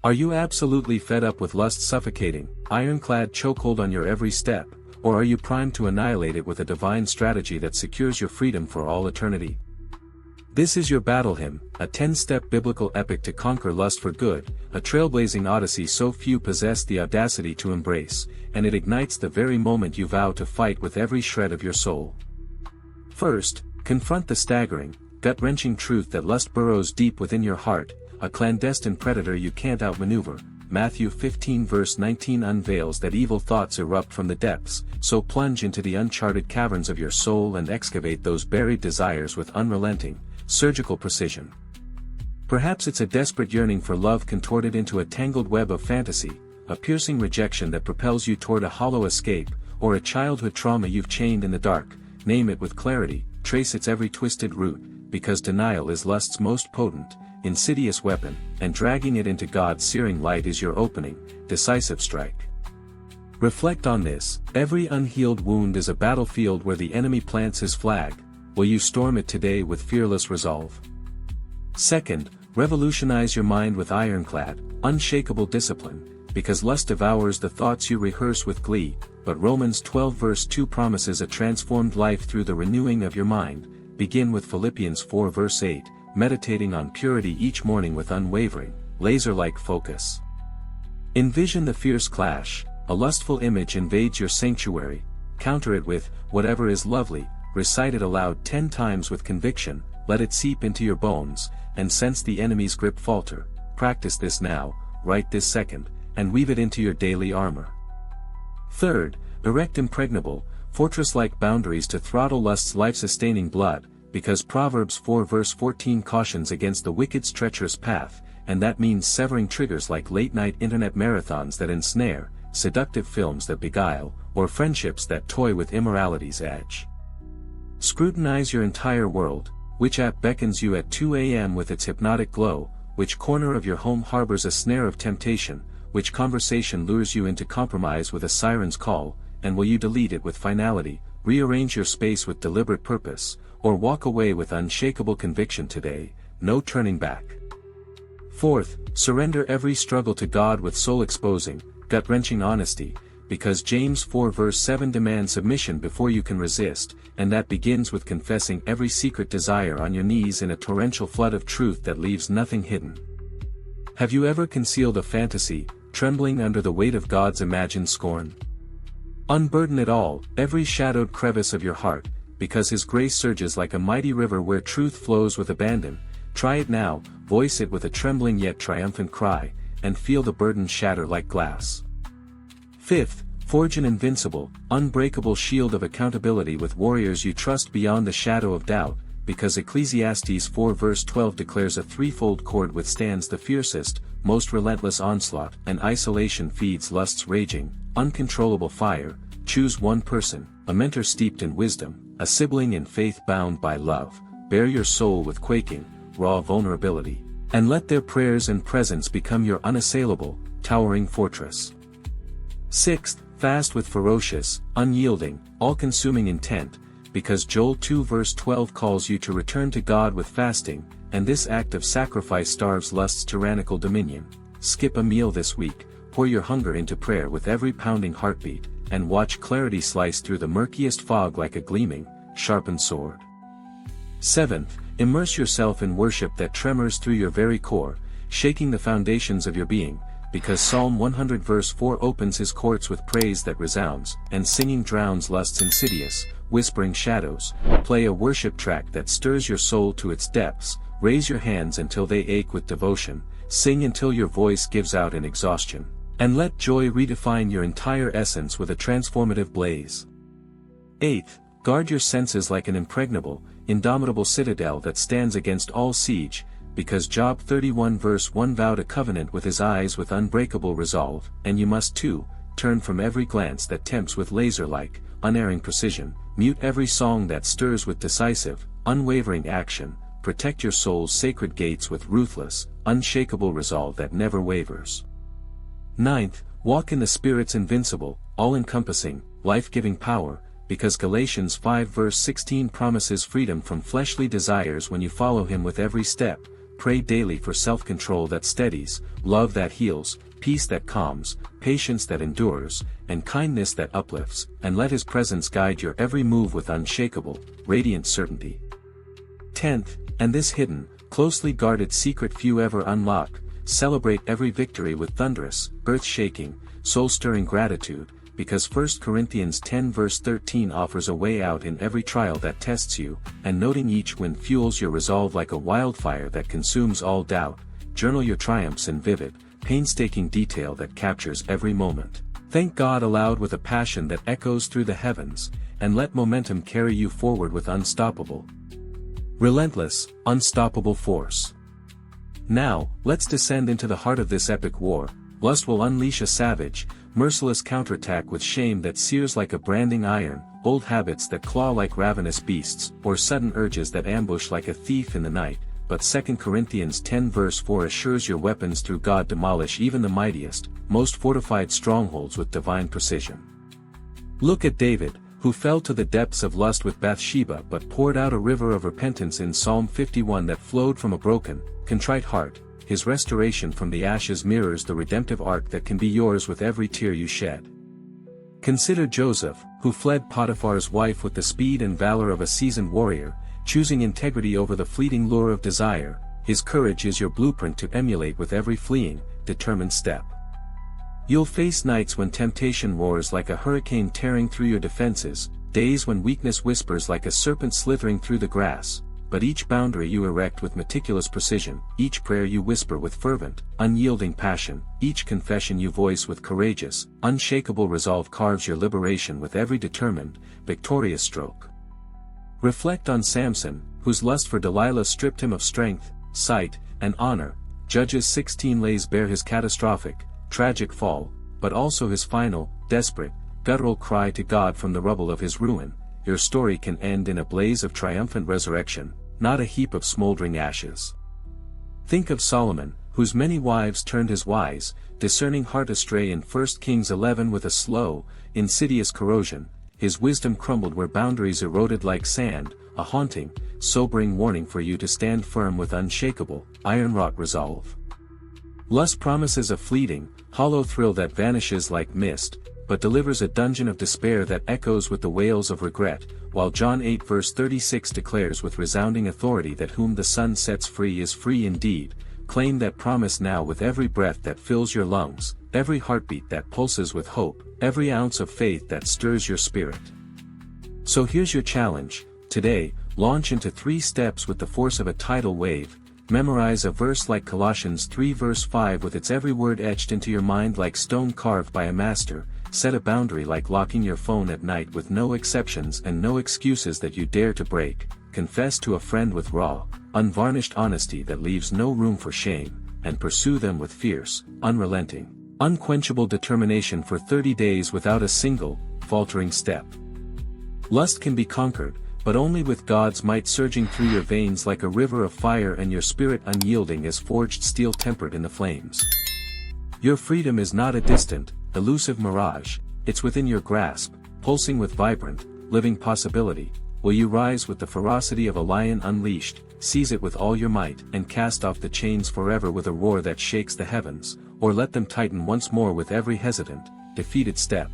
Are you absolutely fed up with lust suffocating, ironclad chokehold on your every step, or are you primed to annihilate it with a divine strategy that secures your freedom for all eternity? This is your battle hymn, a 10-step biblical epic to conquer lust for good, a trailblazing odyssey so few possess the audacity to embrace, and it ignites the very moment you vow to fight with every shred of your soul. First, confront the staggering, gut-wrenching truth that lust burrows deep within your heart, a clandestine predator you can't outmaneuver. Matthew 15 verse 19 unveils that evil thoughts erupt from the depths, so plunge into the uncharted caverns of your soul and excavate those buried desires with unrelenting, surgical precision. Perhaps it's a desperate yearning for love contorted into a tangled web of fantasy, a piercing rejection that propels you toward a hollow escape, or a childhood trauma you've chained in the dark. Name it with clarity, trace its every twisted root, because denial is lust's most potent, insidious weapon, and dragging it into God's searing light is your opening, decisive strike. Reflect on this: every unhealed wound is a battlefield where the enemy plants his flag. Will you storm it today with fearless resolve? Second, revolutionize your mind with ironclad, unshakable discipline, because lust devours the thoughts you rehearse with glee, but Romans 12 verse 2 promises a transformed life through the renewing of your mind. Begin with Philippians 4 verse 8, meditating on purity each morning with unwavering, laser-like focus. Envision the fierce clash: a lustful image invades your sanctuary, counter it with, whatever is lovely, recite it aloud 10 times with conviction, let it seep into your bones, and sense the enemy's grip falter. Practice this now, right this second, and weave it into your daily armor. Third, erect impregnable, fortress-like boundaries to throttle lust's life-sustaining blood, because Proverbs 4 verse 14 cautions against the wicked's treacherous path, and that means severing triggers like late-night internet marathons that ensnare, seductive films that beguile, or friendships that toy with immorality's edge. Scrutinize your entire world: which app beckons you at 2 a.m. with its hypnotic glow, which corner of your home harbors a snare of temptation, which conversation lures you into compromise with a siren's call, and will you delete it with finality, rearrange your space with deliberate purpose, or walk away with unshakable conviction today, no turning back? Fourth, surrender every struggle to God with soul-exposing, gut-wrenching honesty, because James 4 verse 7 demands submission before you can resist, and that begins with confessing every secret desire on your knees in a torrential flood of truth that leaves nothing hidden. Have you ever concealed a fantasy, trembling under the weight of God's imagined scorn? Unburden it all, every shadowed crevice of your heart, because His grace surges like a mighty river where truth flows with abandon. Try it now, voice it with a trembling yet triumphant cry, and feel the burden shatter like glass. Fifth, forge an invincible, unbreakable shield of accountability with warriors you trust beyond the shadow of doubt, because Ecclesiastes 4 verse 12 declares a threefold cord withstands the fiercest, most relentless onslaught, and isolation feeds lust's raging, uncontrollable fire. Choose one person, a mentor steeped in wisdom, a sibling in faith bound by love, bear your soul with quaking, raw vulnerability, and let their prayers and presence become your unassailable, towering fortress. Sixth, fast with ferocious, unyielding, all-consuming intent, because Joel 2 verse 12 calls you to return to God with fasting, and this act of sacrifice starves lust's tyrannical dominion. Skip a meal this week, pour your hunger into prayer with every pounding heartbeat, and watch clarity slice through the murkiest fog like a gleaming, sharpened sword. Seventh, immerse yourself in worship that tremors through your very core, shaking the foundations of your being, because Psalm 100 verse 4 opens His courts with praise that resounds, and singing drowns lust's insidious, whispering shadows. Play a worship track that stirs your soul to its depths, raise your hands until they ache with devotion, sing until your voice gives out in exhaustion, and let joy redefine your entire essence with a transformative blaze. Eighth, guard your senses like an impregnable, indomitable citadel that stands against all siege, because Job 31 verse 1 vowed a covenant with his eyes with unbreakable resolve, and you must too, turn from every glance that tempts with laser-like, unerring precision, mute every song that stirs with decisive, unwavering action, protect your soul's sacred gates with ruthless, unshakable resolve that never wavers. Ninth, walk in the Spirit's invincible, all-encompassing, life-giving power, because Galatians 5 verse 16 promises freedom from fleshly desires when you follow Him with every step. pray daily for self-control that steadies, love that heals, peace that calms, patience that endures, and kindness that uplifts, and let His presence guide your every move with unshakable, radiant certainty. 10th, and this hidden, closely guarded secret few ever unlock, celebrate every victory with thunderous, earth-shaking, soul-stirring gratitude, because 1 Corinthians 10 verse 13 offers a way out in every trial that tests you, and noting each win fuels your resolve like a wildfire that consumes all doubt. Journal your triumphs in vivid, painstaking detail that captures every moment. Thank God aloud with a passion that echoes through the heavens, and let momentum carry you forward with unstoppable, relentless, unstoppable force. Now, let's descend into the heart of this epic war. Lust will unleash a savage, merciless counterattack with shame that sears like a branding iron, old habits that claw like ravenous beasts, or sudden urges that ambush like a thief in the night. But 2 Corinthians 10 verse 4 assures your weapons through God demolish even the mightiest, most fortified strongholds with divine precision. Look at David, who fell to the depths of lust with Bathsheba but poured out a river of repentance in Psalm 51 that flowed from a broken, contrite heart. His restoration from the ashes mirrors the redemptive arc that can be yours with every tear you shed. Consider Joseph, who fled Potiphar's wife with the speed and valor of a seasoned warrior, choosing integrity over the fleeting lure of desire. His courage is your blueprint to emulate with every fleeing, determined step. You'll face nights when temptation roars like a hurricane tearing through your defenses, days when weakness whispers like a serpent slithering through the grass. But each boundary you erect with meticulous precision, each prayer you whisper with fervent, unyielding passion, each confession you voice with courageous, unshakable resolve carves your liberation with every determined, victorious stroke. Reflect on Samson, whose lust for Delilah stripped him of strength, sight, and honor. Judges 16 lays bare his catastrophic, tragic fall, but also his final, desperate, guttural cry to God from the rubble of his ruin. Your story can end in a blaze of triumphant resurrection, not a heap of smoldering ashes. Think of Solomon, whose many wives turned his wise, discerning heart astray in 1 Kings 11 with a slow, insidious corrosion. His wisdom crumbled where boundaries eroded like sand, a haunting, sobering warning for you to stand firm with unshakable, iron-wrought resolve. Lust promises a fleeting, hollow thrill that vanishes like mist, but delivers a dungeon of despair that echoes with the wails of regret, while John 8 verse 36 declares with resounding authority that whom the Son sets free is free indeed. Claim that promise now with every breath that fills your lungs, every heartbeat that pulses with hope, every ounce of faith that stirs your spirit. So here's your challenge. Today, launch into 3 steps with the force of a tidal wave. Memorize a verse like Colossians 3 verse 5 with its every word etched into your mind like stone carved by a master. Set a boundary like locking your phone at night with no exceptions and no excuses that you dare to break. Confess to a friend with raw, unvarnished honesty that leaves no room for shame, and pursue them with fierce, unrelenting, unquenchable determination for 30 days without a single, faltering step. Lust can be conquered, but only with God's might surging through your veins like a river of fire and your spirit unyielding as forged steel tempered in the flames. Your freedom is not a distant, elusive mirage, it's within your grasp, pulsing with vibrant, living possibility. Will you rise with the ferocity of a lion unleashed, seize it with all your might, and cast off the chains forever with a roar that shakes the heavens, or let them tighten once more with every hesitant, defeated step?